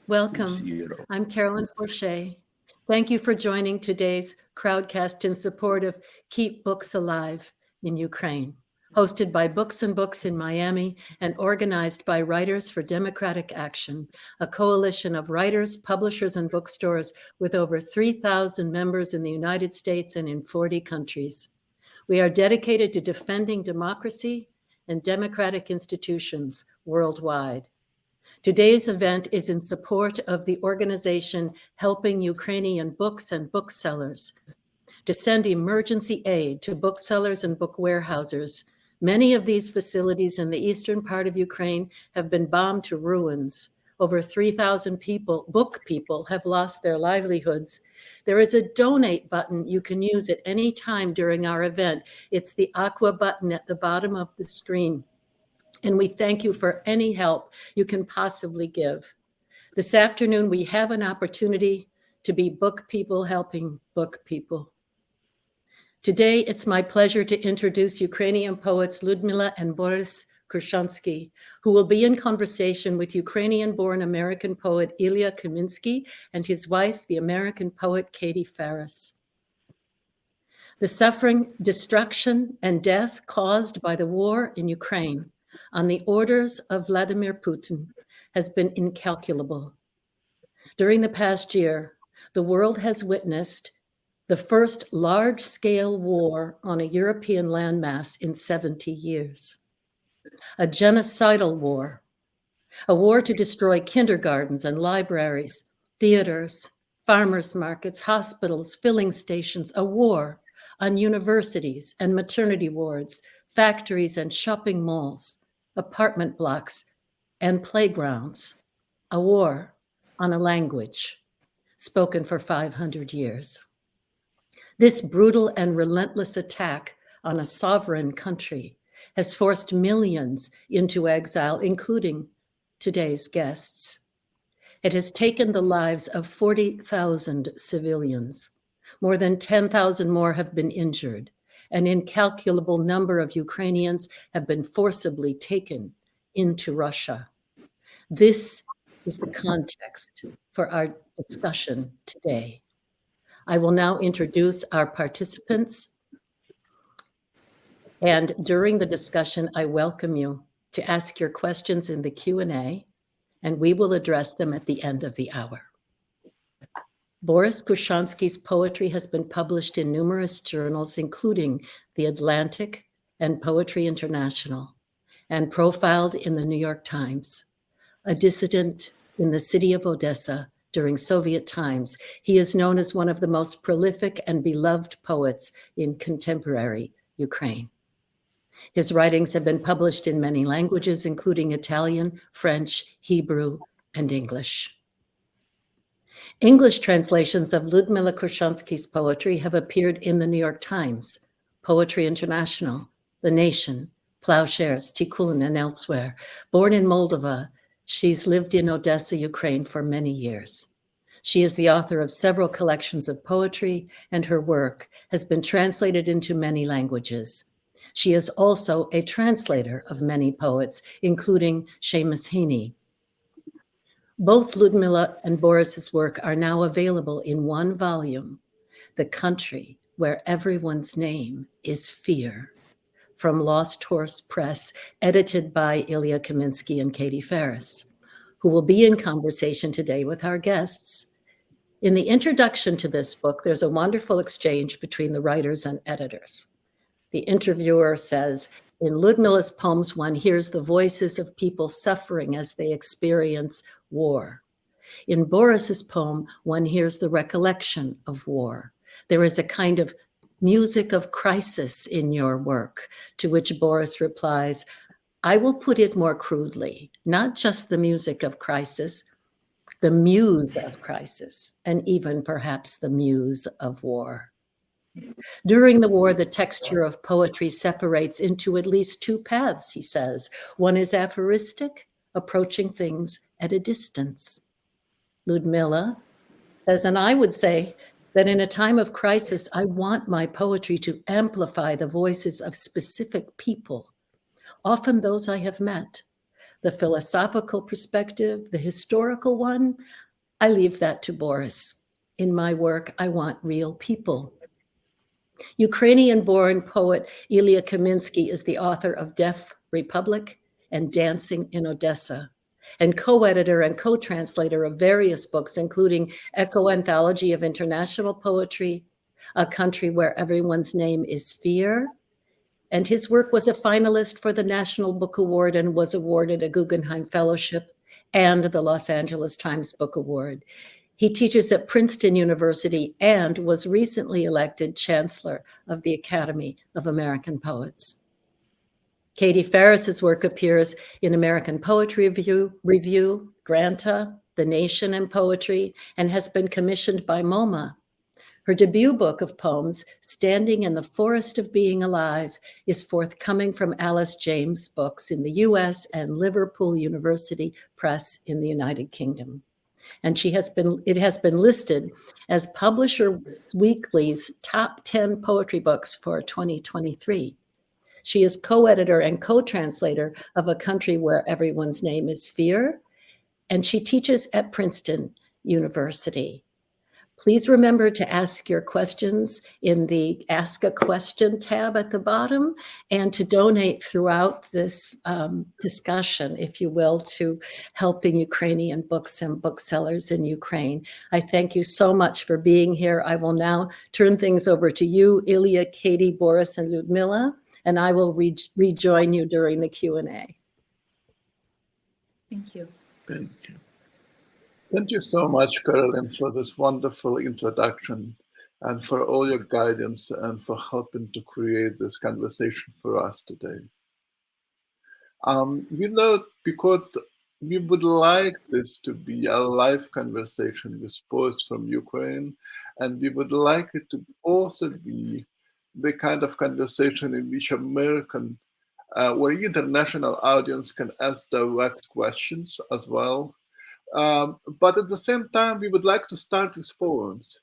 Welcome. Zero. I'm Carolyn Forche. Thank you for joining today's crowdcast in support of Keep Books Alive in Ukraine, hosted by Books and Books in Miami and organized by Writers for Democratic Action, a coalition of writers, publishers, and bookstores with over 3,000 members in the United States and in 40 countries. We are dedicated to defending democracy and democratic institutions worldwide. Today's event is in support of the organization Helping Ukrainian Books and Booksellers to send emergency aid to booksellers and book warehouses. Many of these facilities in the eastern part of Ukraine have been bombed to ruins. Over 3,000 book people have lost their livelihoods. There is a donate button you can use at any time during our event. It's the aqua button at the bottom of the screen. And we thank you for any help you can possibly give. This afternoon, we have an opportunity to be book people helping book people. Today, it's my pleasure to introduce Ukrainian poets Lyudmila and Boris Kurshansky, who will be in conversation with Ukrainian-born American poet Ilya Kaminsky and his wife, the American poet Katie Ferris. The suffering, destruction, and death caused by the war in Ukraine on the orders of Vladimir Putin has been incalculable. During the past year, the world has witnessed the first large-scale war on a European landmass in 70 years. A genocidal war, a war to destroy kindergartens and libraries, theaters, farmers markets, hospitals, filling stations, a war on universities and maternity wards, factories and shopping malls, apartment blocks, and playgrounds, a war on a language spoken for 500 years. This brutal and relentless attack on a sovereign country has forced millions into exile, including today's guests. It has taken the lives of 40,000 civilians. More than 10,000 more have been injured. An incalculable number of Ukrainians have been forcibly taken into Russia. This is the context for our discussion today. I will now introduce our participants. And during the discussion, I welcome you to ask your questions in the Q&A, and we will address them at the end of the hour. Boris Kurshansky's poetry has been published in numerous journals, including The Atlantic and Poetry International, and profiled in the New York Times. A dissident in the city of Odessa during Soviet times, he is known as one of the most prolific and beloved poets in contemporary Ukraine. His writings have been published in many languages, including Italian, French, Hebrew, and English. English translations of Lyudmila Kurshansky's poetry have appeared in the New York Times, Poetry International, The Nation, Plowshares, Tikkun, and elsewhere. Born in Moldova, she's lived in Odessa, Ukraine for many years. She is the author of several collections of poetry, and her work has been translated into many languages. She is also a translator of many poets, including Seamus Heaney. Both Lyudmila and Boris's work are now available in one volume, The Country Where Everyone's Name is Fear, from Lost Horse Press, edited by Ilya Kaminsky and Katie Ferris, who will be in conversation today with our guests. In the introduction to this book, there's a wonderful exchange between the writers and editors. The interviewer says, in Lyudmila's poems, one hears the voices of people suffering as they experience war. In Boris's poem, one hears the recollection of war. There is a kind of music of crisis in your work, to which Boris replies, I will put it more crudely, not just the music of crisis, the muse of crisis, and even perhaps the muse of war. During the war, the texture of poetry separates into at least two paths, he says. One is aphoristic, approaching things at a distance. Lyudmila says, and I would say that in a time of crisis, I want my poetry to amplify the voices of specific people, often those I have met, The philosophical perspective, the historical one, I leave that to Boris. In my work, I want real people. Ukrainian-born poet Ilya Kaminsky is the author of Deaf Republic and Dancing in Odessa, and co-editor and co-translator of various books, including Echo Anthology of International Poetry, A Country Where Everyone's Name is Fear, and his work was a finalist for the National Book Award and was awarded a Guggenheim Fellowship and the Los Angeles Times Book Award. He teaches at Princeton University and was recently elected Chancellor of the Academy of American Poets. Katie Ferris's work appears in American Poetry Review, Granta, The Nation and Poetry, and has been commissioned by MoMA. Her debut book of poems, Standing in the Forest of Being Alive, is forthcoming from Alice James Books in the US and Liverpool University Press in the United Kingdom. And it has been listed as Publisher Weekly's top 10 poetry books for 2023. She is co-editor and co-translator of A Country Where Everyone's Name is Fear, and she teaches at Princeton University. Please remember to ask your questions in the Ask a Question tab at the bottom, and to donate throughout this discussion, if you will, to helping Ukrainian books and booksellers in Ukraine. I thank you so much for being here. I will now turn things over to you, Ilya, Katie, Boris, and Ludmila, and I will rejoin you during the Q&A. Thank you. Thank you. Thank you so much, Carolyn, for this wonderful introduction and for all your guidance and for helping to create this conversation for us today. Because we would like this to be a live conversation with poets from Ukraine, and we would like it to also be the kind of conversation in which American or international audience can ask direct questions as well. But at the same time, we would like to start with poems.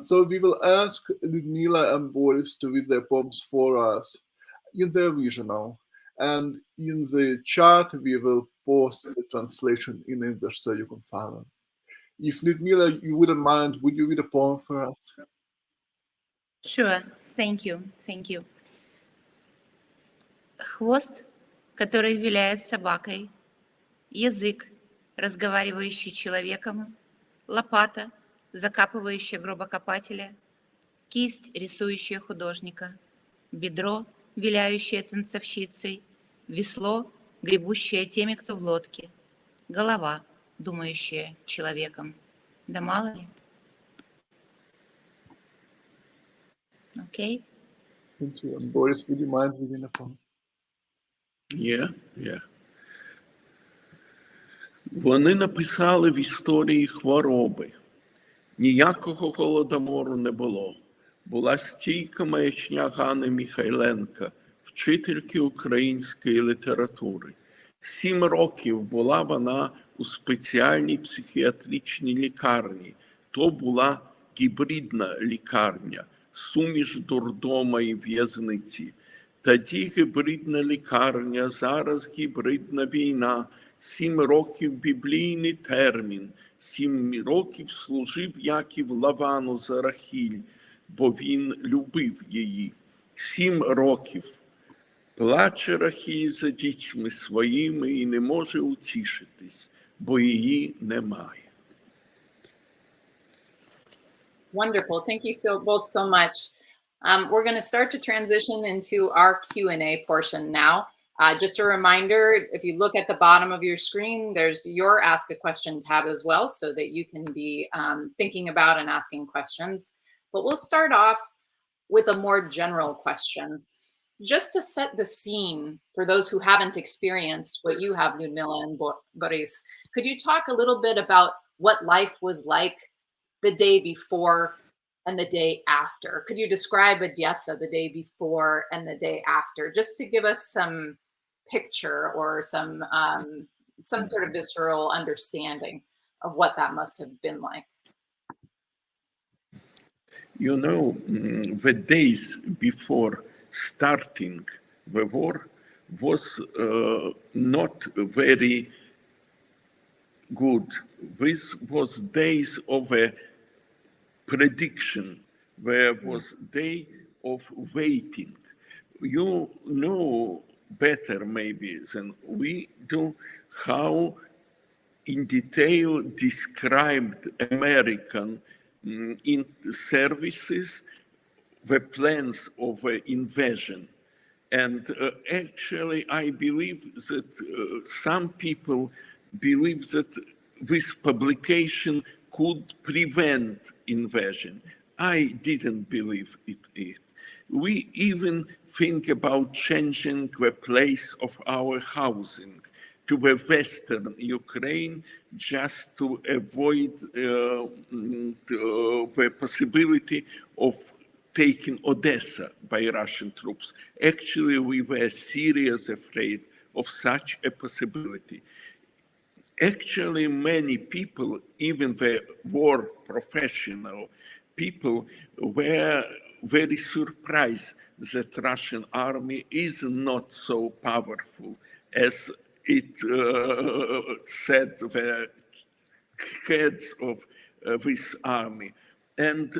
So we will ask Ludmila and Boris to read their poems for us in the original. And in the chat, we will post the translation in English so you can follow. If Ludmila, you wouldn't mind, would you read a poem for us? Sure, thank you, thank you. Хвост, который виляет собакой, язык, разговаривающий человеком, лопата, закапывающая гробокопателя, кисть, рисующая художника, бедро, виляющее танцовщицей, весло, гребущее теми, кто в лодке, голова, думающая человеком. Да мало ли? Okay. Thank you. And Boris, would you mind reading a poem? Yeah. Вони написали в історії хвороби. Ніякого голодомору не було. Була стійка маячня Гани Михайленка, вчительки української літератури. 7 років була вона у спеціальній психіатричній лікарні. То була гібридна лікарня, суміш дурдома і в'язниці. Тоді гібридна лікарня, зараз гібридна війна. 7 років біблійний термін, 7 років служив Яків Лавану за Рахіль, бо він любив її. 7 років. Плаче Рахіль за дітьми своїми і не може утішитись, бо її немає. Wonderful. Thank you both so much. We're going to start to transition into our Q&A portion now. Just a reminder, if you look at the bottom of your screen, there's your Ask a Question tab as well, so that you can be thinking about and asking questions. But we'll start off with a more general question. Just to set the scene for those who haven't experienced what you have, Ludmila and Boris, could you talk a little bit about what life was like the day before and the day after? Could you describe Odessa the day before and the day after, just to give us some picture or some sort of visceral understanding of what that must have been like? You know, the days before starting the war was not very good. This was days of a prediction, where was day of waiting. You know better maybe than we do how in detail described American in services the plans of invasion. And actually, I believe that some people believe that this publication could prevent invasion. I didn't believe it. We even think about changing the place of our housing to the western Ukraine just to avoid the possibility of taking Odessa by Russian troops. Actually, we were seriously afraid of such a possibility. Actually, many people, even the war professional people, were very surprised that Russian army is not so powerful as it said the heads of this army. And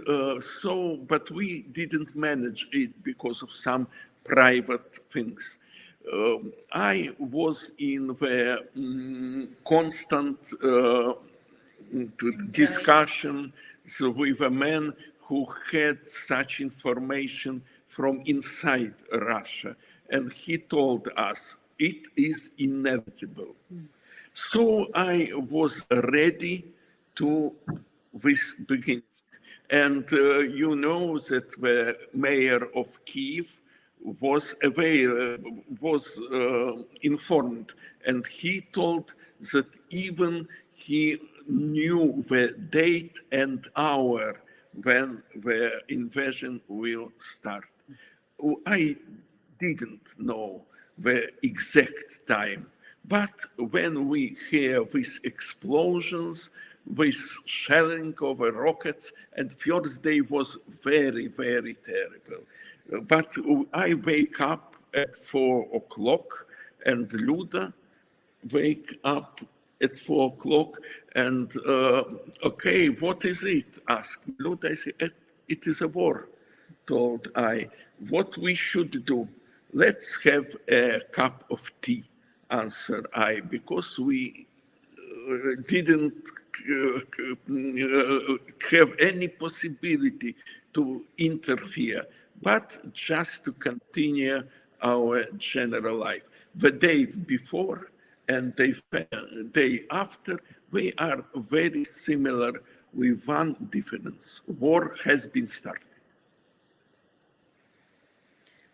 but we didn't manage it because of some private things. I was in the constant discussion with a man who had such information from inside Russia, and he told us it is inevitable. So I was ready to this beginning. And you know that the mayor of Kiev was informed, and he told that even he knew the date and hour when the invasion will start. I didn't know the exact time, but when we hear these explosions, with shelling over rockets, and first day was very, very terrible. But I wake up at 4 o'clock, and Luda wake up at 4 o'clock, and okay, what is it? Asked Luda. I said, it is a war, told I. What we should do? Let's have a cup of tea, answered I, because we didn't have any possibility to interfere, but just to continue our general life. The day before and the day after, we are very similar with one difference. War has been started.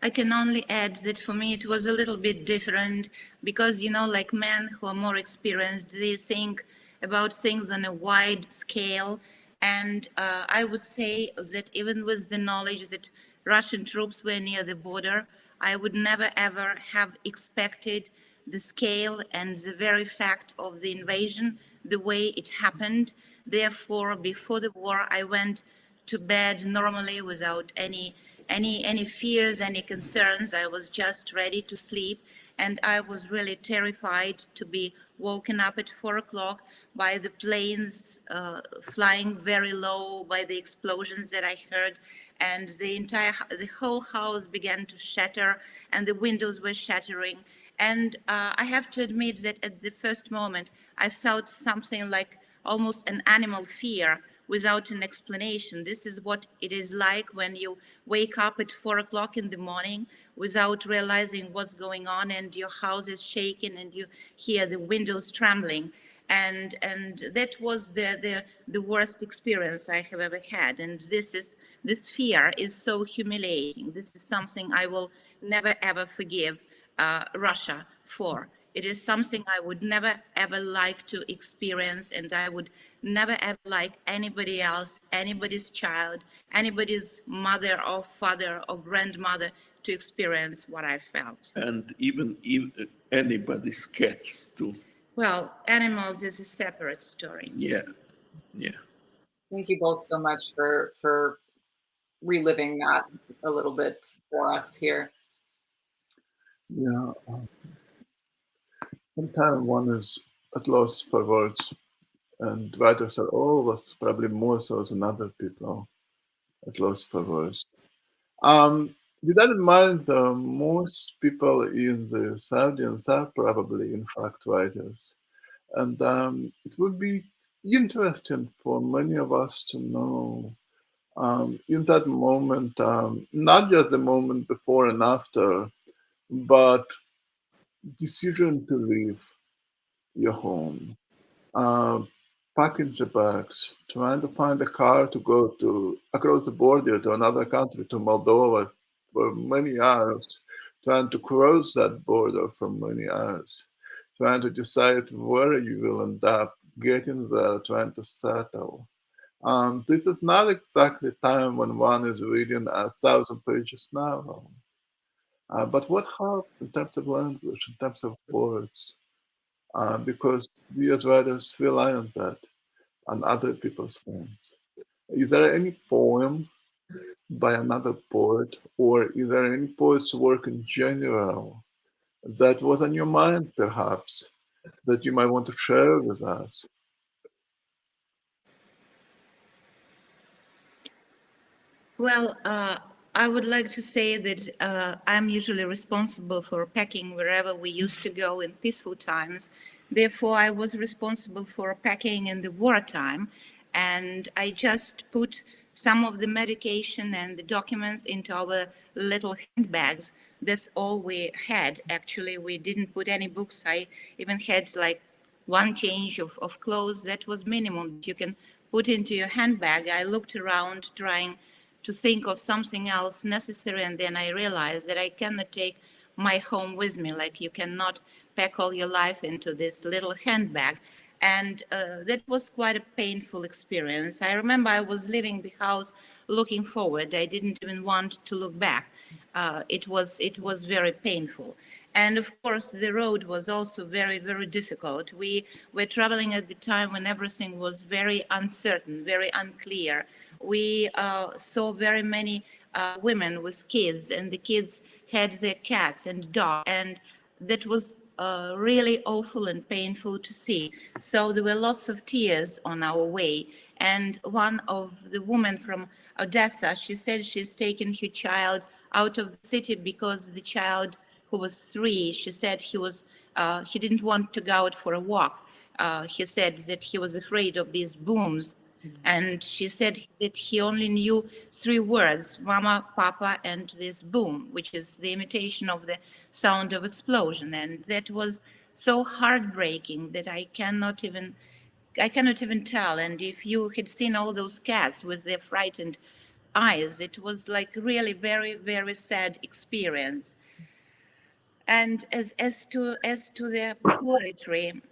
I can only add that for me it was a little bit different because, you know, like men who are more experienced, they think about things on a wide scale. And I would say that even with the knowledge that Russian troops were near the border, I would never ever have expected the scale and the very fact of the invasion, the way it happened. Therefore, before the war, I went to bed normally without any fears, any concerns. I was just ready to sleep, and I was really terrified to be woken up at 4 o'clock by the planes flying very low, by the explosions that I heard, and the whole house began to shatter, and the windows were shattering. And I have to admit that at the first moment, I felt something like almost an animal fear without an explanation. This is what it is like when you wake up at 4 o'clock in the morning without realizing what's going on, and your house is shaking and you hear the windows trembling. And that was the worst experience I have ever had. And this fear is so humiliating. This is something I will never ever forgive Russia for. It is something I would never ever like to experience, and I would never ever like anybody else, anybody's child, anybody's mother or father or grandmother to experience what I felt. And even if anybody's cats too. Well, animals is a separate story. Yeah. Thank you both so much for reliving that a little bit for us here. Yeah. Sometimes one is at loss for words, and writers are always probably more so than other people at loss for words. With that in mind, most people in this audience are probably, in fact, writers. And it would be interesting for many of us to know in that moment, not just the moment before and after, but decision to leave your home, uh, packing the bags, trying to find a car to go to across the border to another country, to Moldova, for many hours, trying to cross that border for many hours, trying to decide where you will end up, getting there, trying to settle. This is not exactly time when one is reading 1,000 pages novel. But what helps in terms of language, in terms of words, because we as writers rely on that, on other people's names. Is there any poem by another poet, or is there any poet's work in general that was on your mind, perhaps, that you might want to share with us? Well, I would like to say that I'm usually responsible for packing wherever we used to go in peaceful times. Therefore, I was responsible for packing in the wartime, and I just put some of the medication and the documents into our little handbags. That's all we had. Actually, we didn't put any books. I even had like one change of clothes. That was minimum that you can put into your handbag. I looked around trying to think of something else necessary, and then I realized that I cannot take my home with me. Like, you cannot pack all your life into this little handbag. And that was quite a painful experience. I remember I was leaving the house looking forward. I didn't even want to look back. It was very painful. And of course, the road was also very, very difficult. We were traveling at the time when everything was very uncertain, very unclear. We saw very many women with kids, and the kids had their cats and dogs, and that was really awful and painful to see. So there were lots of tears on our way. And one of the women from Odessa, she said she's taken her child out of the city because the child, who was 3, she said he didn't want to go out for a walk. He said that he was afraid of these booms. And she said that he only knew 3 words: mama, papa, and this boom, which is the imitation of the sound of explosion. And that was so heartbreaking that I cannot even tell. And if you had seen all those cats with their frightened eyes, it was like really very, very sad experience. And as to the poetry,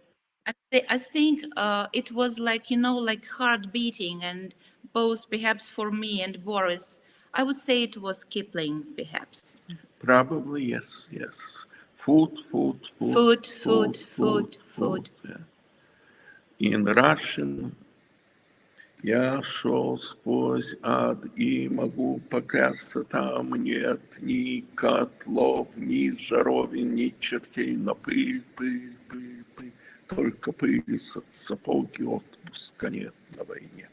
I think it was like, like heart beating, and both perhaps for me and Boris, I would say it was Kipling, perhaps. Probably yes, yes. Food, food, food, Food, food, food, food, food, food. food. Yeah. In Russian, я шел сквозь ад и могу поклясться, там нет ни котлов, ни жаровин, ни чертей, но пыль, пыль, пыль, пыль. Только пыль, сапоги, отпуска нет на войне.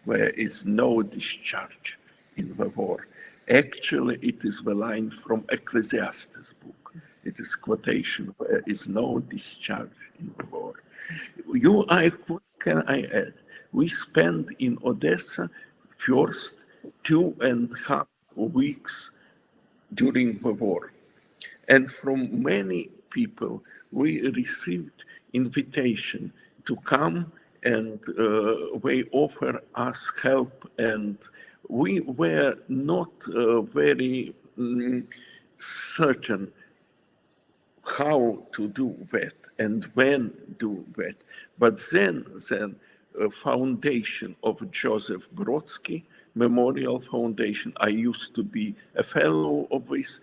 There is no discharge in the war. Actually, it is the line from Ecclesiastes book. It is quotation: there is no discharge in the war. What can I add? We spent in Odessa first 2.5 weeks during the war. And from many people, we received invitation to come, and they offer us help. And we were not very certain how to do that and when do that. But then foundation of Joseph Brodsky, Memorial Foundation, I used to be a fellow of this,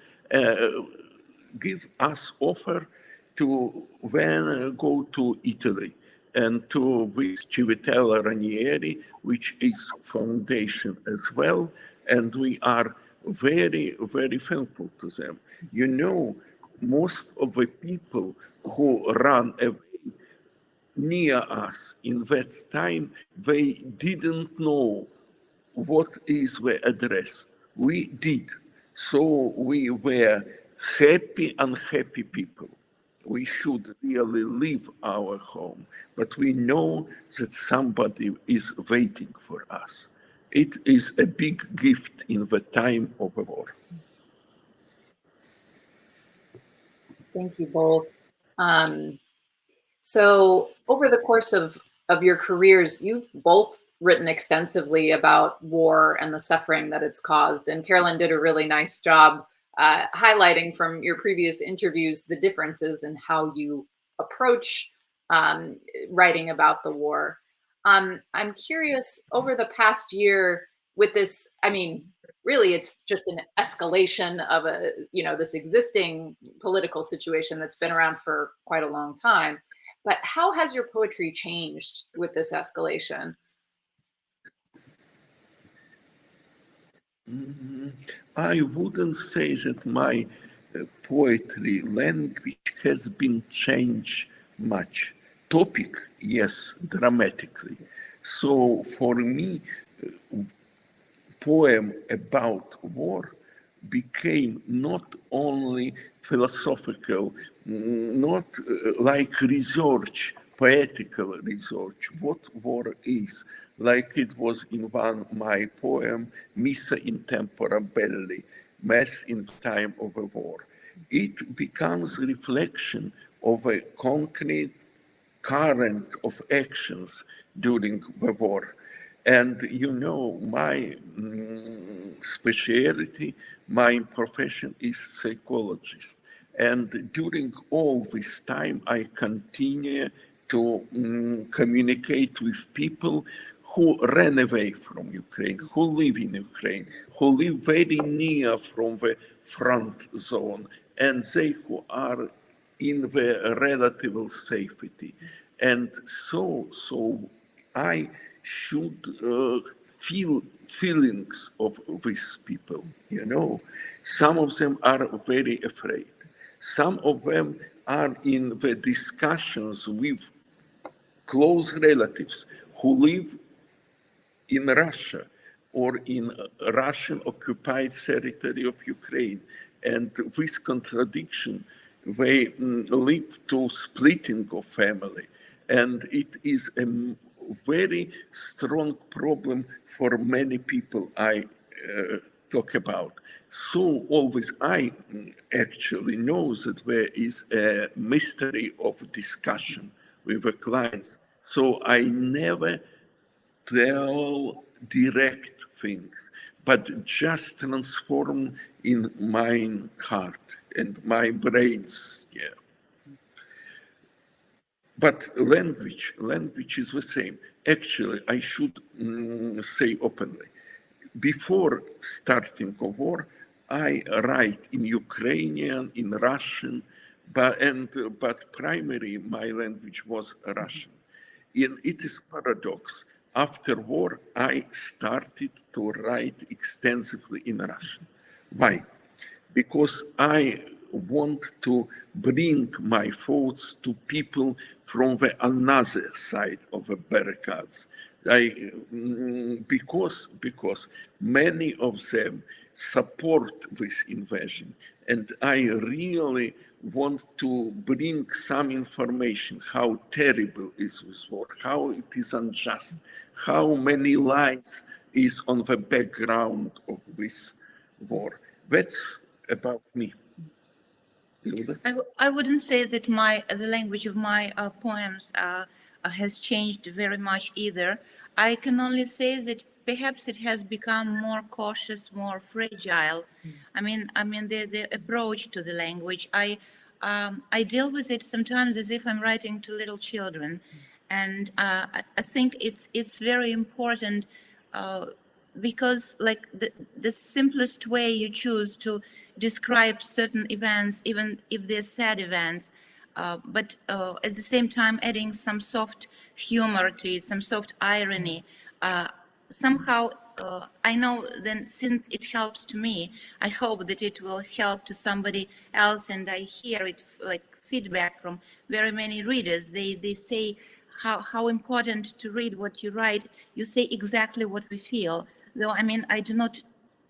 give us offer to then go to Italy and to this Civitella Ranieri, which is foundation as well. And we are very, very thankful to them. You know, most of the people who ran away near us in that time, they didn't know what is the address. We did. So we were happy, unhappy people. We should really leave our home, but we know that somebody is waiting for us. It is a big gift in the time of a war. Thank you both. So over the course of your careers, you've both written extensively about war and the suffering that it's caused. And Carolyn did a really nice job highlighting from your previous interviews the differences in how you approach writing about the war. I'm curious, over the past year with this, I mean, really it's just an escalation of this existing political situation that's been around for quite a long time. But how has your poetry changed with this escalation? I wouldn't say that my poetry language has been changed much. Topic, yes, dramatically. So for me, poem about war became not only philosophical, not like research, poetical research, what war is, like it was in my poem, Missa in tempora belli, Mass in time of a war. It becomes reflection of a concrete current of actions during the war. And my specialty, my profession is psychologist. And during all this time, I continue to communicate with people who ran away from Ukraine, who live in Ukraine, who live very near from the front zone, and they who are in the relative safety. And so I should feel feelings of these people, Some of them are very afraid. Some of them are in the discussions with close relatives who live in Russia or in Russian occupied territory of Ukraine. And this contradiction, they lead to splitting of family. And it is a very strong problem for many people I talk about. So always I actually know that there is a mystery of discussion with the clients. So I never tell direct things, but just transform in my heart and my brains. Yeah. But language is the same. Actually, I should say openly, before starting a war, I write in Ukrainian, in Russian, but primary my language was Russian. And it is paradox. After war, I started to write extensively in Russian. Why? Because I want to bring my thoughts to people from the another side of the barricades. Because many of them support this invasion, and I really want to bring some information how terrible is this war, how it is unjust, how many lives is on the background of this war. That's about me. I wouldn't say that the language of my poems has changed very much either. I can only say that perhaps it has become more cautious, more fragile. I mean the approach to the language. I deal with it sometimes as if I'm writing to little children, and I think it's very important. Because like the simplest way you choose to describe certain events, even if they're sad events, but at the same time adding some soft humor to it, some soft irony, somehow I know then since it helps to me, I hope that it will help to somebody else. And I hear it like feedback from very many readers. They say how important to read what you write. You say exactly what we feel. Though, I mean, I do not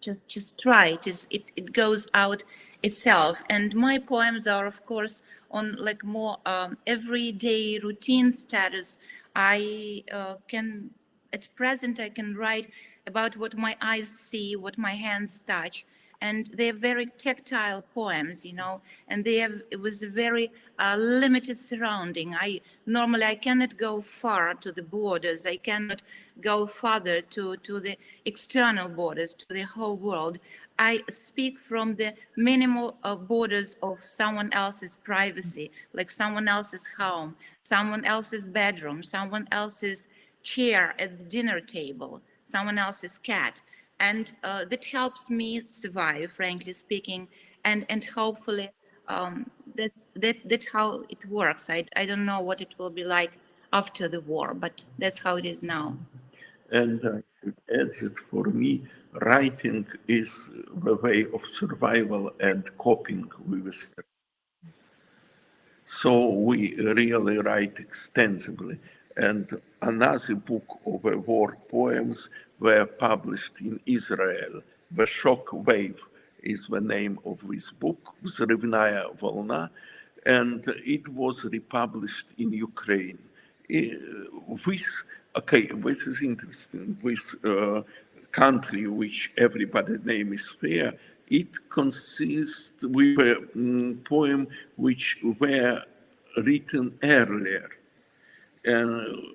just try it. It goes out itself. And my poems are, of course, on like more everyday routine status. I can at present I can write about what my eyes see, what my hands touch, and they're very tactile poems, you know, and it was a very limited surrounding. I cannot go far to the borders. I cannot go farther to the external borders, to the whole world. I speak from the minimal borders of someone else's privacy, like someone else's home, someone else's bedroom, someone else's chair at the dinner table, someone else's cat. And that helps me survive, frankly speaking, and hopefully that's how it works. I don't know what it will be like after the war, but that's how it is now. And I should add that for me, writing is the way of survival and coping with stress. So we really write extensively. And another book of war poems were published in Israel. The Shock Wave is the name of this book, Взрывная волна, and it was republished in Ukraine. This is interesting. This country, which everybody's name is fair, it consists with a poem which were written earlier, and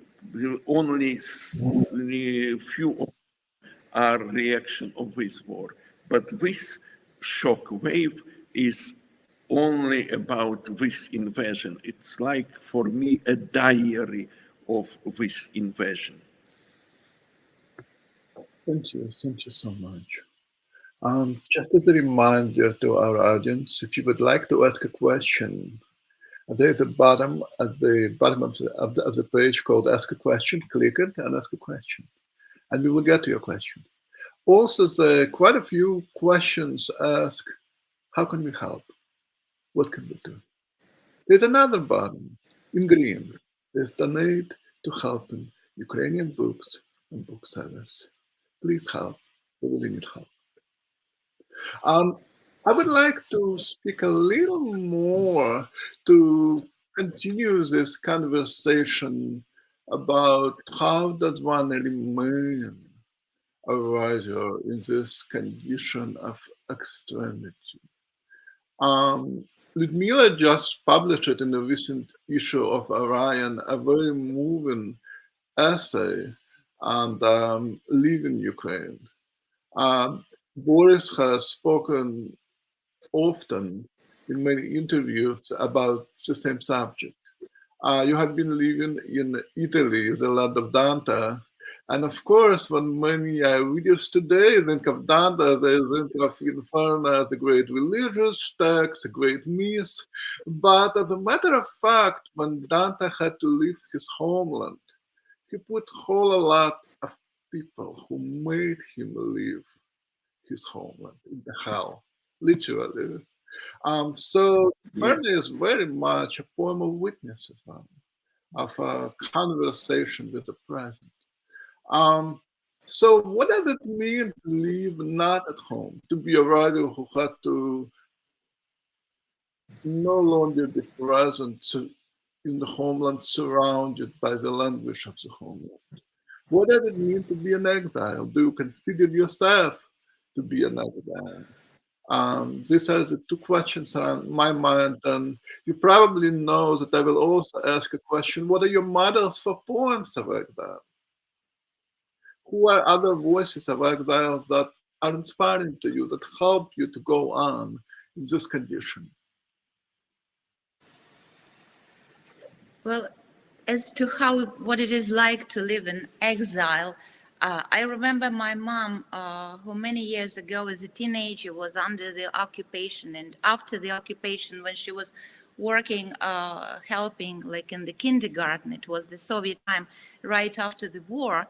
only few are reaction of this war. But this shock wave is only about this invasion. It's like, for me, a diary of this invasion. Thank you so much. Just as a reminder to our audience, if you would like to ask a question, there's a bottom at the bottom of the page called Ask a Question. Click it and ask a question, and we will get to your question. Also, there are quite a few questions ask, how can we help? What can we do? There's another button in green. There's donate to helping Ukrainian books and booksellers. Please help. We really need help. I would like to speak a little more to continue this conversation about how does one remain a writer in this condition of extremity. Ludmila just published it in a recent issue of Orion, a very moving essay on leaving Ukraine. Boris has spoken often in many interviews about the same subject. You have been living in Italy, the land of Dante. And of course, when many readers today think of Dante, they think of Inferno, the great religious text, a great myth. But as a matter of fact, when Dante had to leave his homeland, he put a whole lot of people who made him leave his homeland in the hell, literally. So Inferno is very much a poem of witness as well, of a conversation with the present. So what does it mean to live not at home, to be a writer who had to no longer be present in the homeland, surrounded by the language of the homeland? What does it mean to be an exile? Do you consider yourself to be an exile? These are the two questions on my mind, and you probably know that I will also ask a question: what are your models for poems of exile? Who are other voices of exile that are inspiring to you, that help you to go on in this condition? Well, as to what it is like to live in exile, I remember my mom, who many years ago as a teenager was under the occupation, and after the occupation, when she was working, helping like in the kindergarten, it was the Soviet time, right after the war,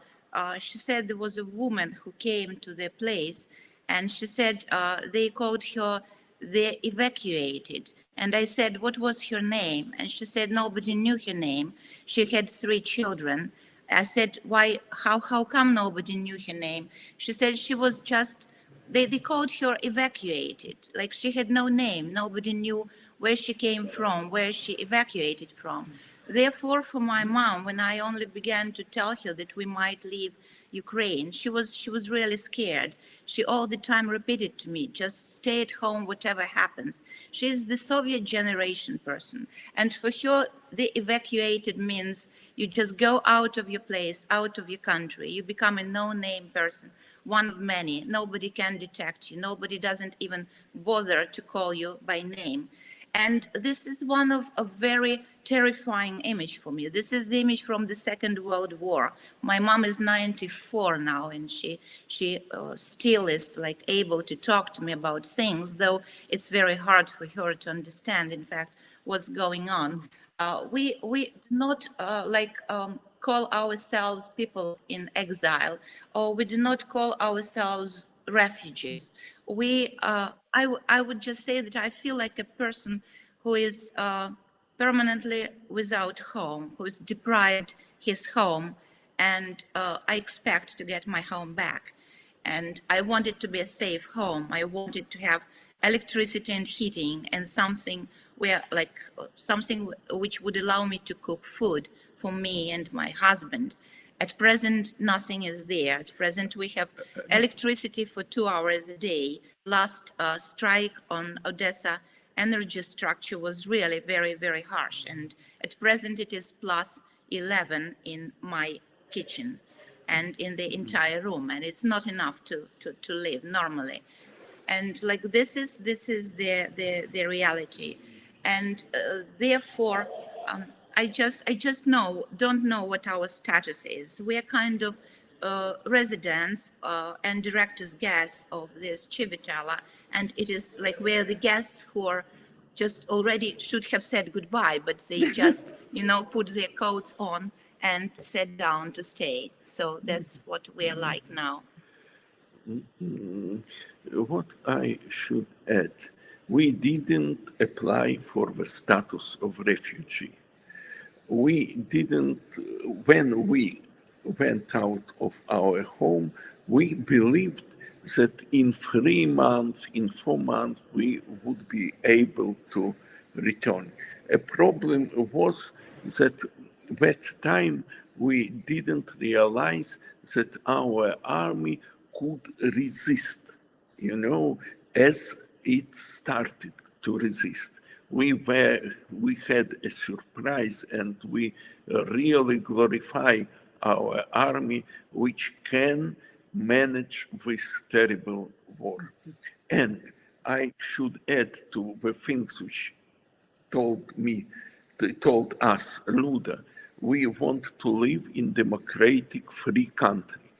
she said there was a woman who came to the place, and she said they called her the evacuated. And I said, what was her name? And she said nobody knew her name. She had 3 children. I said, why, how come nobody knew her name? She said she was just, they called her evacuated, like she had no name. Nobody knew where she came from, where she evacuated from. Therefore, for my mom, when I only began to tell her that we might leave Ukraine, she was really scared. She all the time repeated to me, just stay at home, whatever happens. She's the Soviet generation person. And for her, the evacuated means you just go out of your place, out of your country. You become a no-name person, one of many. Nobody can detect you. Nobody doesn't even bother to call you by name. And this is one of a very terrifying image for me. This is the image from the Second World War. My mom is 94 now, and she still is like able to talk to me about things, though it's very hard for her to understand, in fact, what's going on. We do not call ourselves people in exile, or we do not call ourselves refugees. I would just say that I feel like a person who is permanently without home, who is deprived his home, and I expect to get my home back. And I want it to be a safe home. I want it to have electricity and heating, and something something which would allow me to cook food for me and my husband. At present, nothing is there. At present, we have electricity for 2 hours a day. Last strike on Odessa energy structure was really very, very harsh. And at present, it is plus 11 in my kitchen and in the entire room. And it's not enough to live normally. And like this is the reality. And therefore, I just don't know what our status is. We are kind of residents and directors' guests of this Civitella, and it is like we're the guests who are just already should have said goodbye, but they just put their coats on and sat down to stay. So that's what we're like now. What I should add, we didn't apply for the status of refugee. We didn't, when we went out of our home, we believed that in 3 months, in 4 months, we would be able to return. A problem was that time we didn't realize that our army could resist, as it started to resist. We had a surprise, and we really glorify our army, which can manage this terrible war. And I should add to the things which told us, Luda, we want to live in democratic, free country,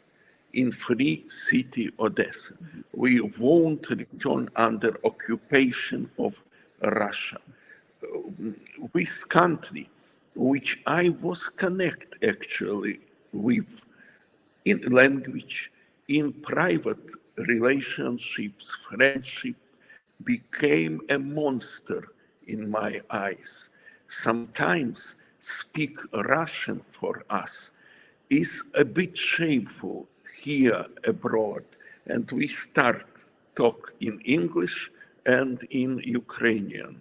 in free city Odessa. We won't return under occupation of Russia. This country, which I was connected actually with in language, in private relationships, friendship, became a monster in my eyes. Sometimes speak Russian for us is a bit shameful here abroad, and we start talk in English and in Ukrainian.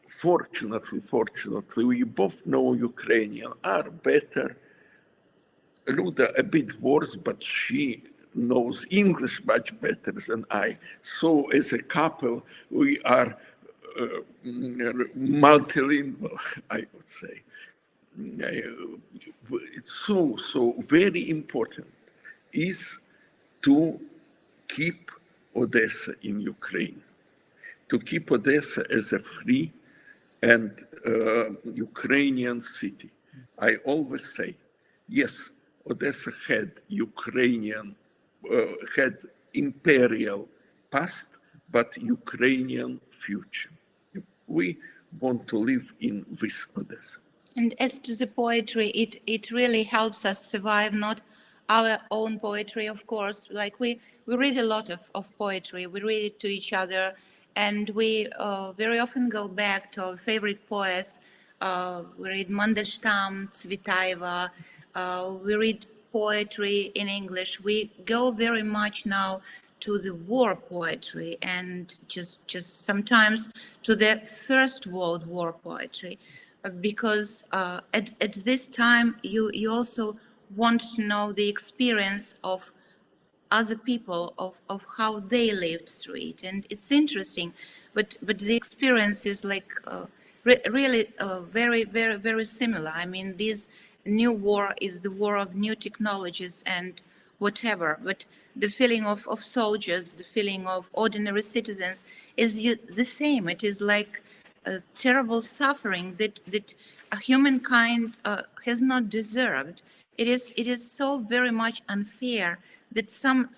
Fortunately, we both know Ukrainian are better. Luda a bit worse, but she knows English much better than I. So as a couple, we are multilingual, I would say. It's so very important is to keep Odessa in Ukraine, to keep Odessa as a free and Ukrainian city. I always say, yes, Odessa had had imperial past, but Ukrainian future. We want to live in this Odessa. And as to the poetry, it really helps us survive not our own poetry, of course. Like we read a lot of poetry. We read it to each other, and we very often go back to our favorite poets. We read Mandelstam, Tsvetaeva. We read poetry in English. We go very much now to the war poetry and just sometimes to the First World War poetry, because at this time you also want to know the experience of other people, of how they lived through it. And it's interesting, but the experience is like really very, very, very similar. I mean, this new war is the war of new technologies and whatever, but the feeling of soldiers, the feeling of ordinary citizens is the same. It is like a terrible suffering that humankind has not deserved. It is so very much unfair that some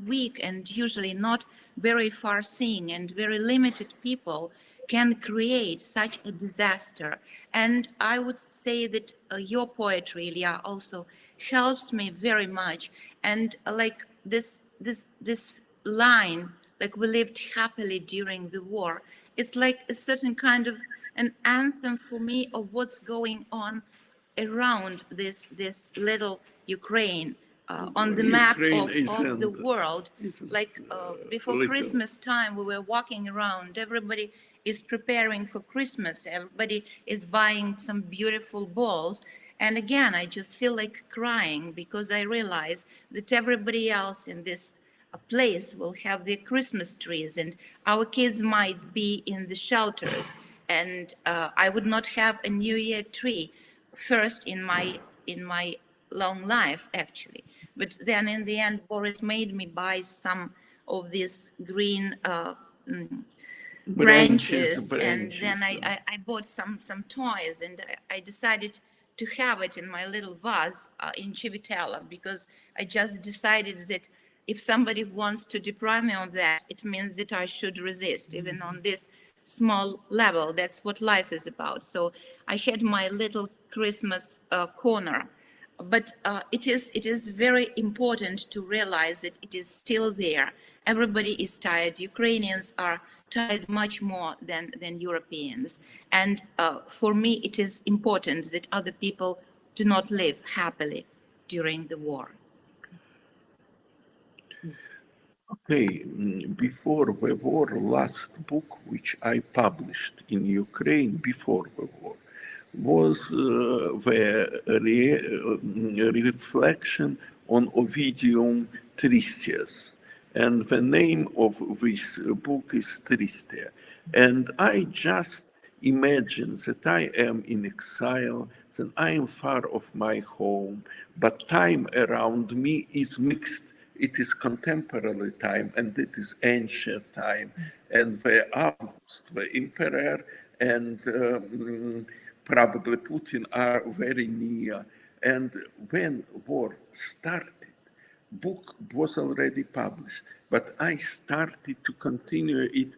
weak and usually not very far-seeing and very limited people can create such a disaster. And I would say that your poetry, Ilya, also helps me very much. And like this line, like we lived happily during the war, it's like a certain kind of an anthem for me of what's going on around this little Ukraine on the map of the world. Like before little. Christmas time, we were walking around. Everybody is preparing for Christmas. Everybody is buying some beautiful balls. And again, I just feel like crying because I realize that everybody else in this place will have their Christmas trees, and our kids might be in the shelters. And I would not have a New Year tree first in my long life, actually. But then in the end, Boris made me buy some of these green branches, and then I bought some toys, and I decided to have it in my little vase in Civitella, because I just decided that if somebody wants to deprive me of that, it means that I should resist, even on this small level. That's what life is about. So I had my little Christmas corner. But it is very important to realize that it is still there. Everybody is tired. Ukrainians are tired much more than Europeans. And for me, it is important that other people do not live happily during the war. Okay, before the war, last book which I published in Ukraine before the war was the reflection on Ovidium Tristius. And the name of this book is Tristia. And I just imagine that I am in exile, that I am far off my home, but time around me is mixed. It is contemporary time and it is ancient time. And the August, the emperor, and probably Putin are very near. And when war started, book was already published, but I started to continue it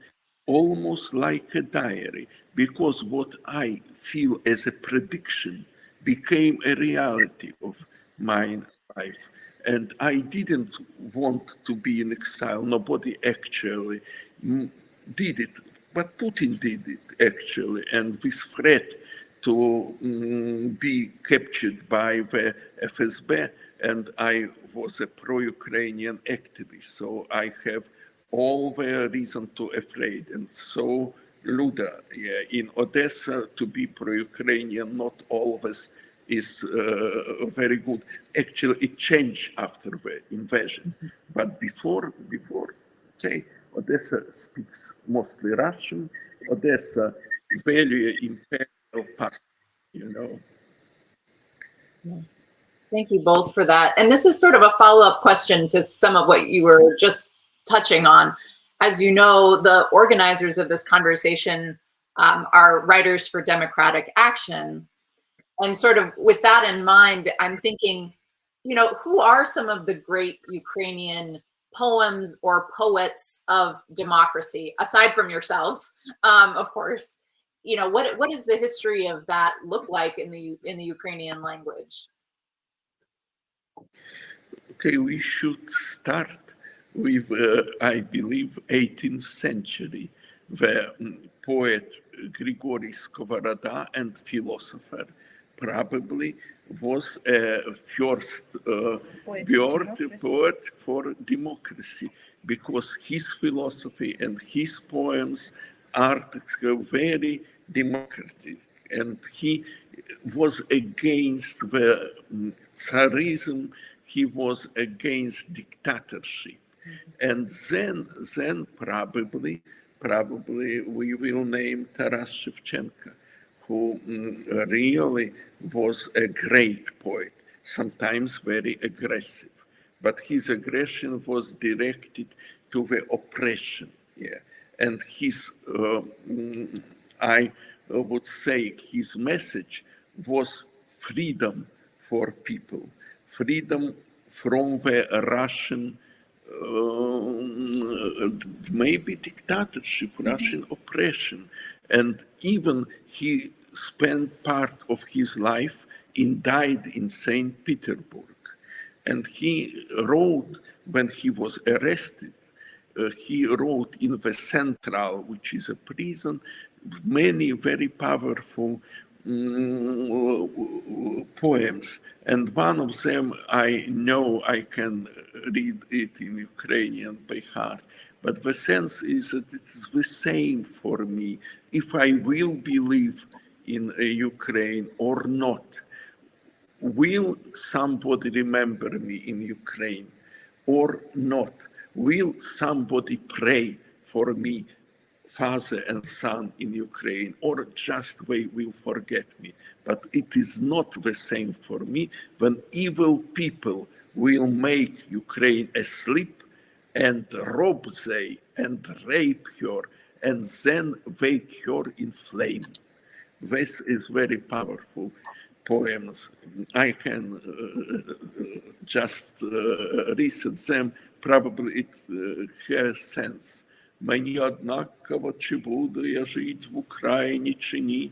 almost like a diary, because what I feel as a prediction became a reality of my life. And I didn't want to be in exile. Nobody actually did it, but Putin did it actually. And this threat to be captured by the FSB, and I was a pro-Ukrainian activist, so I have all the reason to afraid. And so, Luda, in Odessa, to be pro-Ukrainian not always is very good. Actually, it changed after the invasion, but before, okay, Odessa speaks mostly Russian. Odessa value imperial past, you know. Thank you both for that. And this is sort of a follow-up question to some of what you were just touching on. As you know, the organizers of this conversation are Writers for Democratic Action. And sort of with that in mind, I'm thinking, you know, who are some of the great Ukrainian poems or poets of democracy, aside from yourselves, of course? You know, what does the history of that look like in the Ukrainian language? Okay, we should start with, I believe, 18th century, where poet Grigory Skovoroda and philosopher probably was a first poet for democracy, because his philosophy and his poems are very democratic, and he was against the Tsarism, he was against dictatorship. And then probably we will name Taras Shevchenko, who really was a great poet, sometimes very aggressive. But his aggression was directed to the oppression. Yeah. And his, I would say, his message was freedom for people, freedom from the Russian maybe dictatorship, Russian oppression. And even he spent part of his life died in St. Petersburg. And he wrote, when he was arrested, he wrote in the Central, which is a prison, many very powerful poems. And one of them, I know I can read it in Ukrainian by heart, but the sense is that it's the same for me if I will believe in Ukraine or not. Will somebody remember me in Ukraine or not? Will somebody pray for me, father and son in Ukraine, or just they will forget me? But it is not the same for me when evil people will make Ukraine asleep and rob they and rape her and then wake her in flame. This is very powerful poems. I can just read them. Probably it has sense. Мені однаково, чи буду я жить в Україні, чи ні,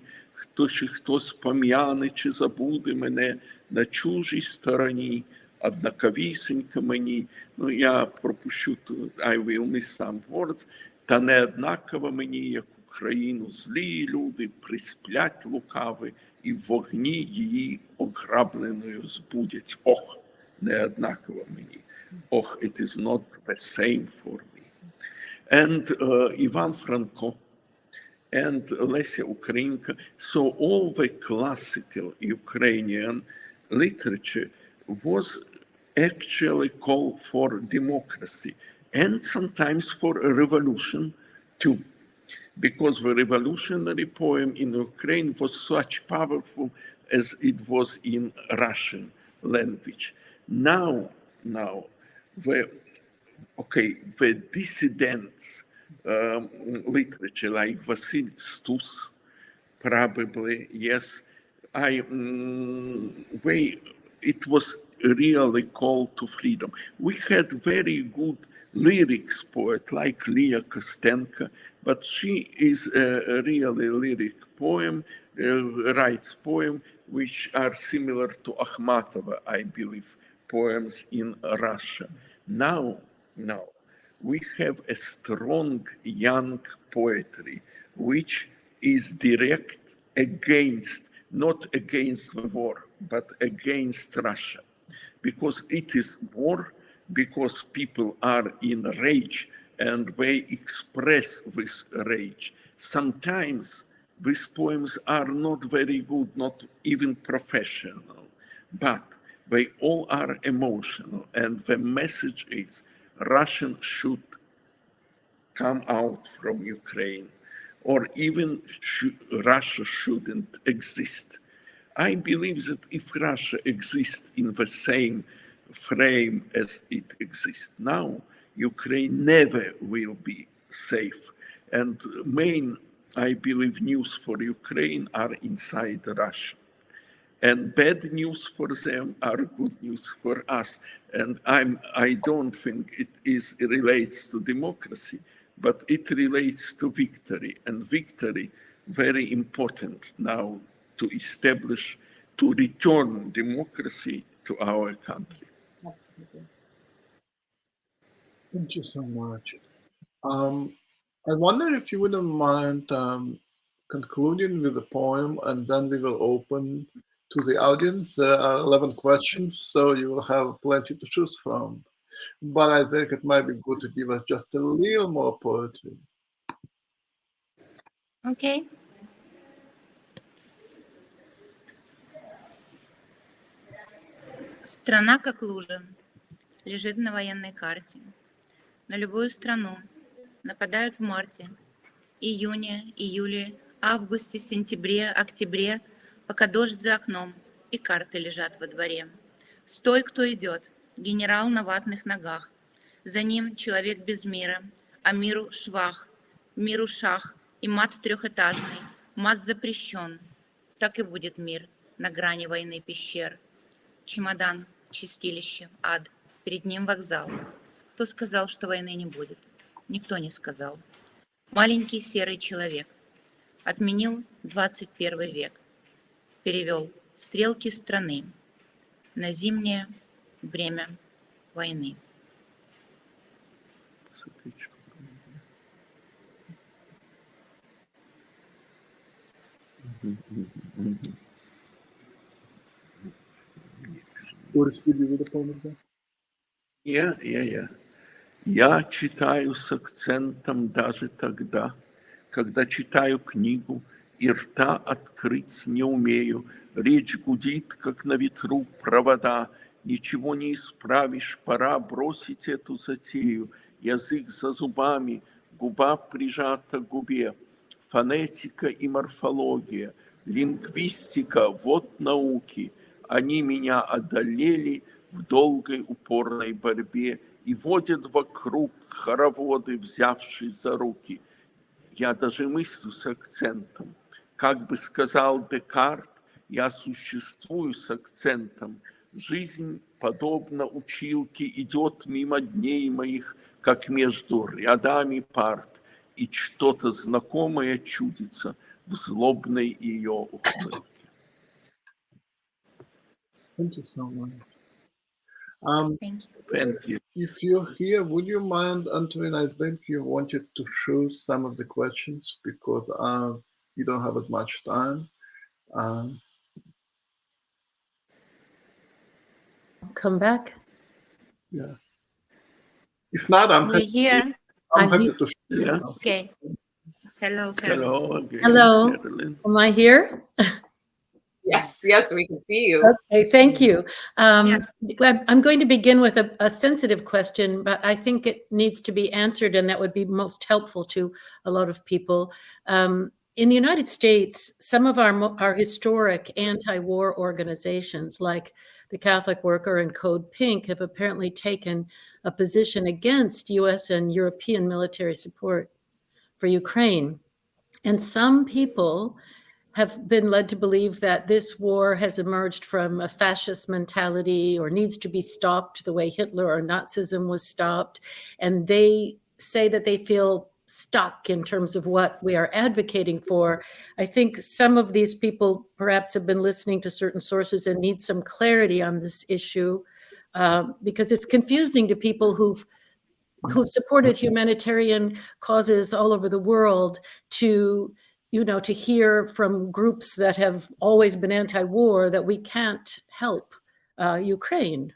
хтось пом'яне, чи забуде мене на чужій стороні, однаковісінько мені. Ну, я пропущу тут, I will miss some words. Та не однаково мені, як Україну злі люди присплять лукави, і в вогні її ограбленою збудять. Ох, не однаково мені. Ох, it is not the same for me. And Ivan Franko and Lesia Ukrainka. So all the classical Ukrainian literature was actually called for democracy and sometimes for a revolution too, because the revolutionary poem in Ukraine was such powerful as it was in Russian language. Now, the dissidents literature like Vasil Stus, probably, yes, it was really called to freedom. We had very good lyrics poet like Leah Kostenko, but she is a really lyric poem, writes poem which are similar to Akhmatova, I believe, poems in Russia. Now, we have a strong young poetry, which is direct against, not against the war, but against Russia. Because it is war, because people are in rage and they express this rage. Sometimes these poems are not very good, not even professional, but they all are emotional. And the message is Russian should come out from Ukraine, or even Russia shouldn't exist. I believe that if Russia exists in the same frame as it exists now, Ukraine never will be safe. And main, I believe, news for Ukraine are inside Russia. And bad news for them are good news for us. And I don't think it relates to democracy, but it relates to victory. And victory, very important now to establish, to return democracy to our country. Absolutely. Thank you so much. I wonder if you wouldn't mind concluding with a poem, and then we will open to the audience. There are 11 questions, so you will have plenty to choose from. But I think it might be good to give us just a little more poetry. Okay. Страна как лужа лежит на военной карте. На любую страну нападают в марте, июне, июле, августе, сентябре, октябре, пока дождь за окном и карты лежат во дворе. Стой, кто идет, генерал на ватных ногах. За ним человек без мира, а миру швах, миру шах и мат трехэтажный, мат запрещен. Так и будет мир на грани войны пещер. Чемодан, чистилище, ад, перед ним вокзал. Кто сказал, что войны не будет? Никто не сказал. Маленький серый человек отменил 21 век, перевел стрелки страны на зимнее время войны. Boris, will you read a poem again? Я. Я читаю с акцентом даже тогда, когда читаю книгу и рта открыть не умею. Речь гудит, как на ветру провода. Ничего не исправишь, пора бросить эту затею. Язык за зубами, губа прижата к губе. Фонетика и морфология, лингвистика, вот науки. Они меня одолели в долгой упорной борьбе и водят вокруг хороводы, взявшись за руки. Я даже мыслю с акцентом. Как бы сказал Декарт, я существую с акцентом. Жизнь, подобно училке, идет мимо дней моих, как между рядами парт, и что-то знакомое чудится в злобной ее ухмылке. Thank you so much. Thank you. If you're here, would you mind, Antoine? I think you wanted to choose some of the questions because you don't have as much time. Come back. Yeah. If not, I'm We're here. happy to share. Yeah. Okay. Hello, Carolyn. Hello again, Hello. Carolyn. Am I here? Yes, we can see you. Okay, thank you. Yes. I'm going to begin with a sensitive question, but I think it needs to be answered, and that would be most helpful to a lot of people. In the United States, some of our historic anti-war organizations, like the Catholic Worker and Code Pink, have apparently taken a position against U.S. and European military support for Ukraine. And some people have been led to believe that this war has emerged from a fascist mentality or needs to be stopped the way Hitler or Nazism was stopped. And they say that they feel stuck in terms of what we are advocating for. I think some of these people perhaps have been listening to certain sources and need some clarity on this issue because it's confusing to people who've supported humanitarian causes all over the world to hear from groups that have always been anti-war that we can't help Ukraine.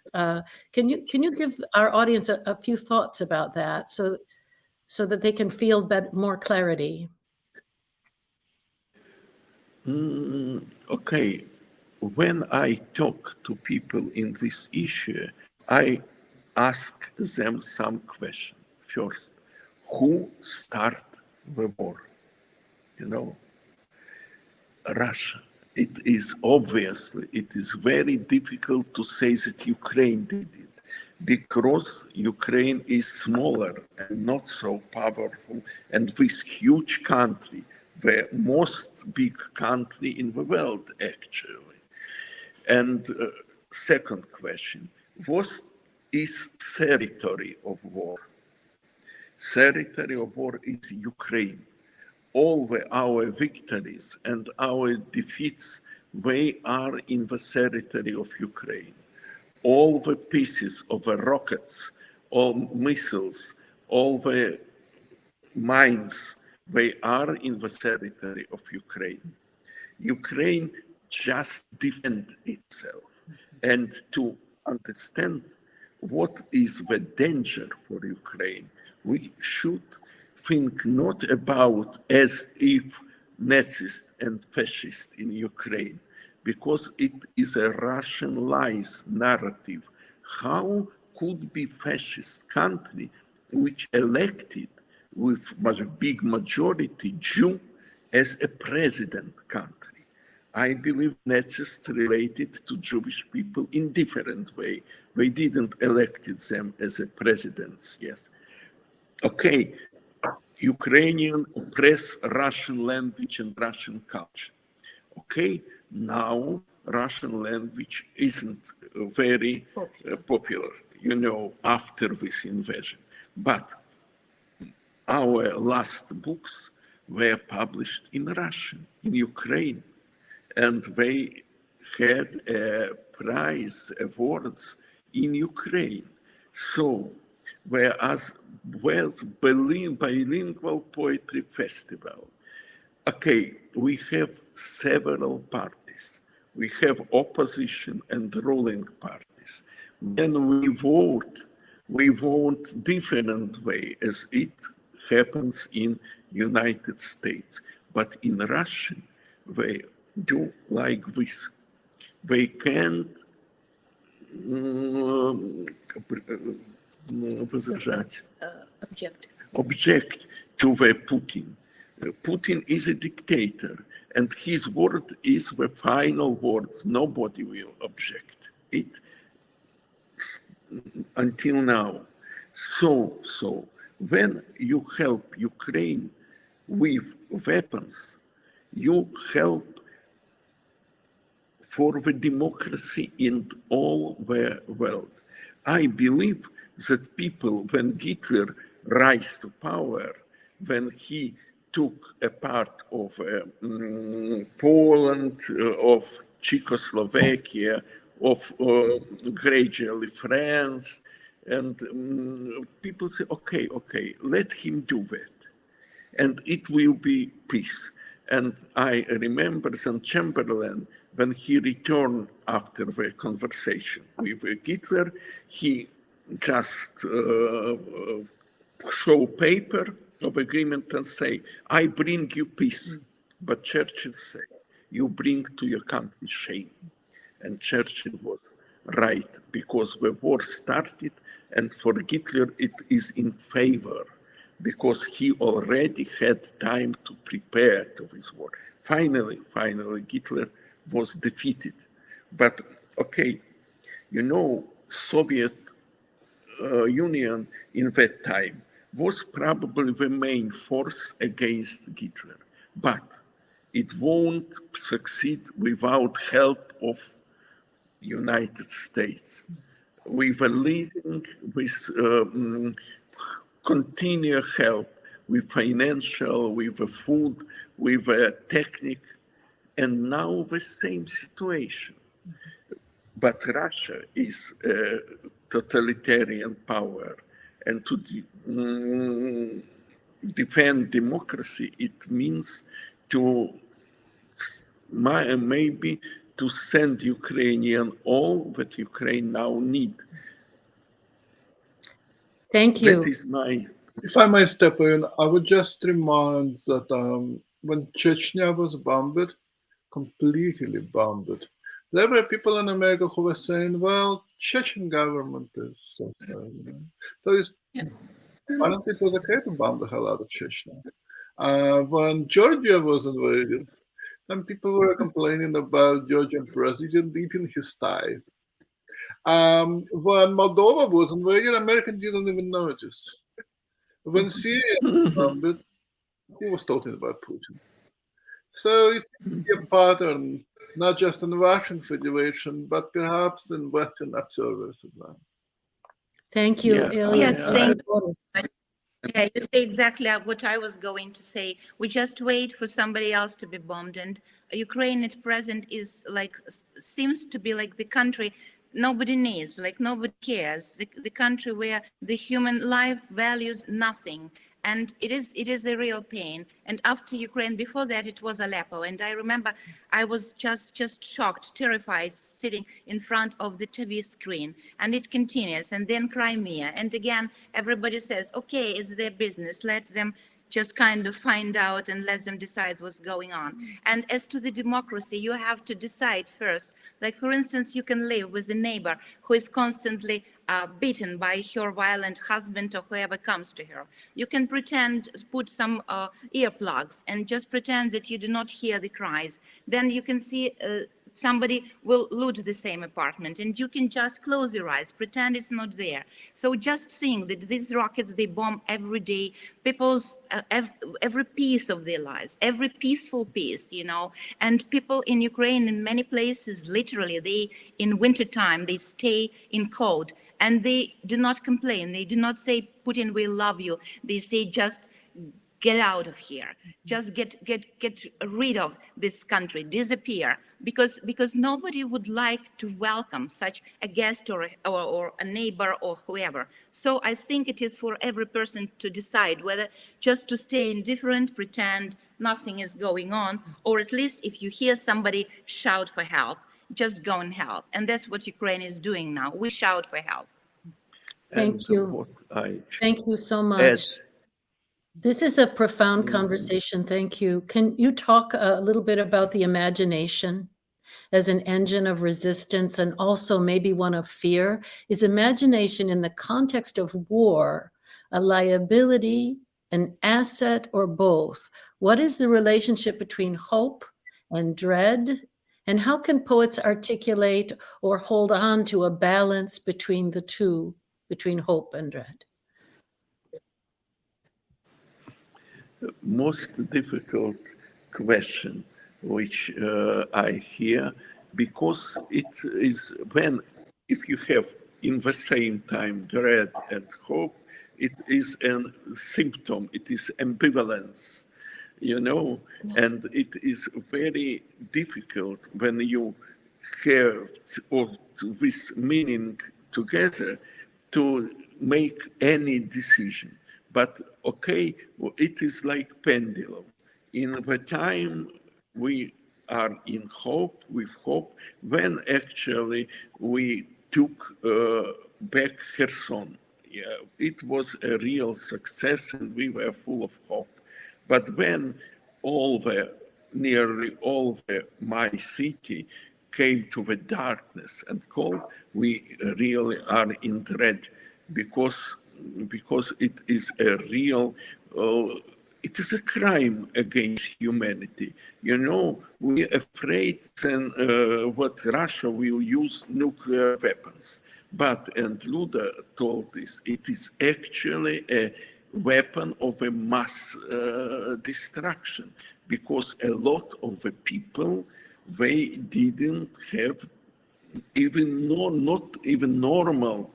Can you give our audience a few thoughts about that so that they can feel more clarity? Okay. When I talk to people in this issue, I ask them some question. First, who started the war? Russia. It is very difficult to say that Ukraine did it because Ukraine is smaller and not so powerful, and this huge country, the most big country in the world, actually. And second question, what is territory of war? Territory of war is Ukraine. All our victories and our defeats, they are in the territory of Ukraine. All the pieces of the rockets, all missiles, all the mines, they are in the territory of Ukraine. Ukraine just defend itself. And to understand what is the danger for Ukraine, we should think not about as if Nazis and fascists in Ukraine, because it is a Russian lies narrative. How could be fascist country which elected with a big majority Jew as a president country? I believe Nazis related to Jewish people in different way. They didn't elected them as a presidents, yes. Okay, Ukrainian oppress Russian language and Russian culture. Okay, now Russian language isn't very popular, you know, after this invasion. But our last books were published in Russian, in Ukraine, and they had prize awards in Ukraine. So, whereas bilingual poetry festival, okay, we have several parties. We have opposition and ruling parties. When we vote different way as it happens in United States. But in Russian, they do like this. They can't object to the Putin. Putin is a dictator, and his word is the final words. Nobody will object it until now. So when you help Ukraine with weapons, you help for the democracy in all the world. I believe that people, when Hitler rise to power, when he took a part of Poland, of Czechoslovakia, of gradually France, and people say, okay, let him do that, and it will be peace. And I remember St. Chamberlain, when he returned after the conversation with Hitler, he just show paper of agreement and say, I bring you peace. But Churchill said, you bring to your country shame. And Churchill was right, because the war started, and for Hitler it is in favor, because he already had time to prepare to this war. Finally, Hitler was defeated. But okay, you know, Soviet Union in that time was probably the main force against Hitler, but it won't succeed without help of United States. We were leading with continued help, with financial, with food, with technique, and now the same situation. But Russia is a totalitarian power, and to defend democracy, it means to maybe to send Ukrainian all that Ukraine now need. Thank you. That is my... If I may step in, I would just remind that when Chechnya was bombed, completely bombed, there were people in America who were saying, well, Chechen government is so it's, apparently it was okay to bomb the hell out of Chechnya. When Georgia was invaded, then people were complaining about Georgian president eating his thigh. When Moldova was invaded, Americans didn't even notice. When Syria was bombed, who was talking about Putin? So it's a pattern, not just in the Russian Federation, but perhaps in Western observers as well. Thank you, Yeah, Ilya. Yes, thank Yeah, you say exactly what I was going to say. We just wait for somebody else to be bombed, and Ukraine at present is like, seems to be like the country nobody needs, like nobody cares, the country where the human life values nothing. And it is a real pain. And after Ukraine, before that, it was Aleppo. And I remember I was just shocked, terrified, sitting in front of the TV screen. And it continues. And then Crimea. And again, everybody says, okay, it's their business. Let them just kind of find out and let them decide what's going on. And as to the democracy, you have to decide first. Like, for instance, you can live with a neighbor who is constantly beaten by her violent husband or whoever comes to her. You can pretend, put some earplugs and just pretend that you do not hear the cries. Then you can see somebody will loot the same apartment, and you can just close your eyes, pretend it's not there. So just seeing that these rockets, they bomb every day, people's, every piece of their lives, every peaceful piece, you know, and people in Ukraine, in many places, literally, they, in wintertime, they stay in cold, and they do not complain. They do not say, Putin, we love you. They say, just get out of here, just get rid of this country, disappear, because nobody would like to welcome such a guest or a neighbor or whoever. So I think it is for every person to decide whether just to stay indifferent, pretend nothing is going on, or at least if you hear somebody shout for help, just go and help. And that's what Ukraine is doing now. We shout for help. Thank you. Thank you so much. This is a profound conversation. Thank you. Can you talk a little bit about the imagination as an engine of resistance and also maybe one of fear? Is imagination in the context of war a liability, an asset, or both? What is the relationship between hope and dread? And how can poets articulate or hold on to a balance between the two, between hope and dread? Most difficult question which I hear, because it is when, if you have in the same time dread and hope, it is a symptom, it is ambivalence, you know, and it is very difficult when you have or this meaning together to make any decision. But okay, it is like pendulum. In the time we are in hope, with hope, when actually we took back Kherson. Yeah, it was a real success and we were full of hope. But when nearly all my city came to the darkness and cold, we really are in dread because it is a real, it is a crime against humanity. You know, we're afraid then what Russia will use nuclear weapons. But, and Luda told this, it is actually a weapon of a mass destruction, because a lot of the people, they didn't have even not even normal,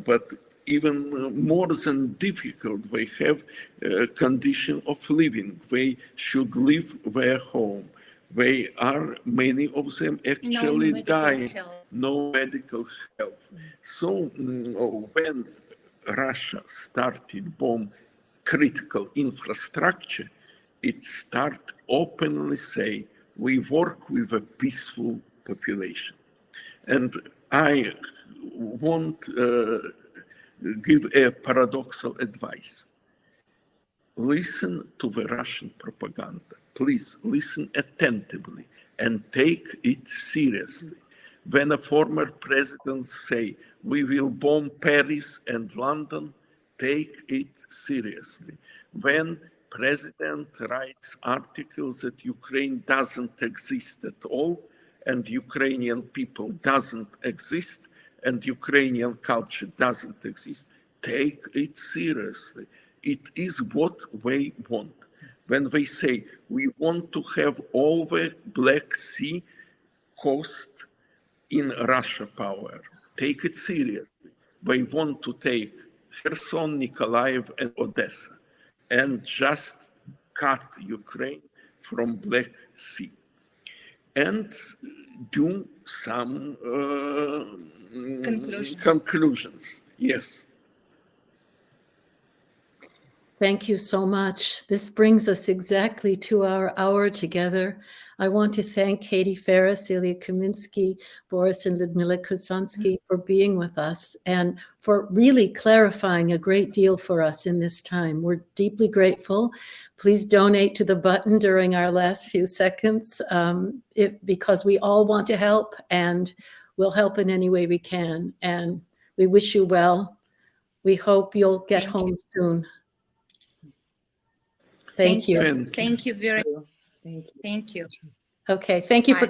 but even more than difficult. They have a condition of living. They should leave their home. They are, many of them actually dying. No medical help. So when Russia started bomb critical infrastructure, it start openly say, we work with a peaceful population. And I want give a paradoxical advice. Listen to the Russian propaganda. Please listen attentively and take it seriously. When a former president say, we will bomb Paris and London, take it seriously. When president writes articles that Ukraine doesn't exist at all, and Ukrainian people doesn't exist, and Ukrainian culture doesn't exist, take it seriously. It is what they want. When they say, we want to have all the Black Sea coast in Russia power, take it seriously. They want to take Kherson, Nikolaev, and Odessa, and just cut Ukraine from Black Sea. And do some conclusions. Yes. Thank you so much. This brings us exactly to our hour together. I want to thank Katie Ferris, Ilya Kaminsky, Boris and Ludmila Kusansky for being with us and for really clarifying a great deal for us in this time. We're deeply grateful. Please donate to the button during our last few seconds because we all want to help and we'll help in any way we can. And we wish you well. We hope you'll get home soon. Thank you. Thank you very much. Thank you. Thank you. Okay, thank you for